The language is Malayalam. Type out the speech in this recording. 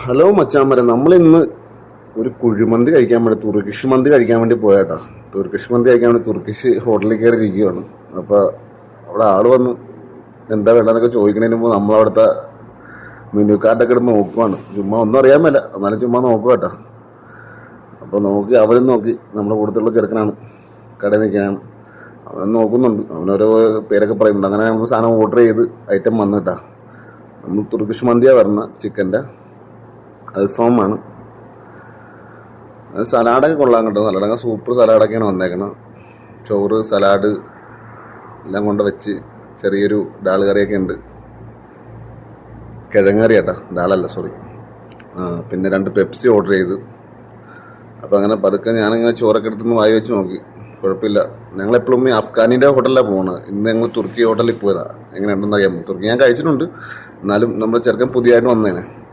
ഹലോ മച്ചാമ്പരെ, നമ്മളിന്ന് ഒരു കുഴിമന്തി കഴിക്കാൻ വേണ്ടി തുർക്കിഷ് മന്തി കഴിക്കാൻ വേണ്ടി പോയാട്ടാ. തുർക്കിഷ് മന്തി കഴിക്കാൻ വേണ്ടി തുർക്കിഷ് ഹോട്ടലിൽ കയറി ഇരിക്കുകയാണ്. അപ്പോൾ അവിടെ ആൾ വന്ന് എന്താ വേണ്ടതെന്നൊക്കെ ചോദിക്കുന്നതിന് മുമ്പ് നമ്മളവിടുത്തെ മെനു കാർഡൊക്കെ എടുത്ത് നോക്കുവാണ്. ചുമ്മാ ഒന്നും അറിയാൻ മേല, എന്നാലും ചുമ്മാ നോക്കുക കേട്ടോ. അപ്പോൾ നോക്കി, അവരും നോക്കി. നമ്മുടെ കൂട്ടത്തിലുള്ള ചെറുക്കനാണ്, കടയിൽ നിൽക്കാനാണ്. അവനും നോക്കുന്നുണ്ട്, അവനോരോ പേരൊക്കെ പറയുന്നുണ്ട്. അങ്ങനെ നമ്മൾ സാധനം ഓർഡർ ചെയ്ത് ഐറ്റം വന്നു കേട്ടോ. നമ്മൾ തുർക്കിഷ് മന്തിയാണ് പറഞ്ഞ, ചിക്കൻ്റെ അൽഫാമാണ്. സലാഡൊക്കെ കൊള്ളാൻ കേട്ടോ, സലാഡൊക്കെ സൂപ്പർ സലാഡൊക്കെയാണ് വന്നേക്കുന്നത്. ചോറ്, സലാഡ് എല്ലാം കൊണ്ട് വെച്ച് ചെറിയൊരു ഡാൾ കറിയൊക്കെ ഉണ്ട്. കിഴങ്ങ് കറി കേട്ടോ, ഡാളല്ല, സോറി. പിന്നെ 2 പെപ്സി ഓർഡർ ചെയ്ത്. അപ്പോൾ അങ്ങനെ പതുക്കെ ഞാനിങ്ങനെ ചോറൊക്കെ എടുത്തുനിന്ന് വായി വെച്ച് നോക്കി. കുഴപ്പമില്ല. ഞങ്ങളെപ്പോഴും ഈ അഫ്ഗാനിൻ്റെ ഹോട്ടലിലാണ് പോകുന്നത്. ഇന്ന് ഞങ്ങൾ തുർക്കി ഹോട്ടലിൽ പോയതാണ്. എങ്ങനെ ഉണ്ടെന്ന് അറിയാമോ? തുർക്കി ഞാൻ കഴിച്ചിട്ടുണ്ട്, എന്നാലും നമ്മുടെ ചെറുക്കൻ പുതിയതായിട്ട് വന്നേനെ.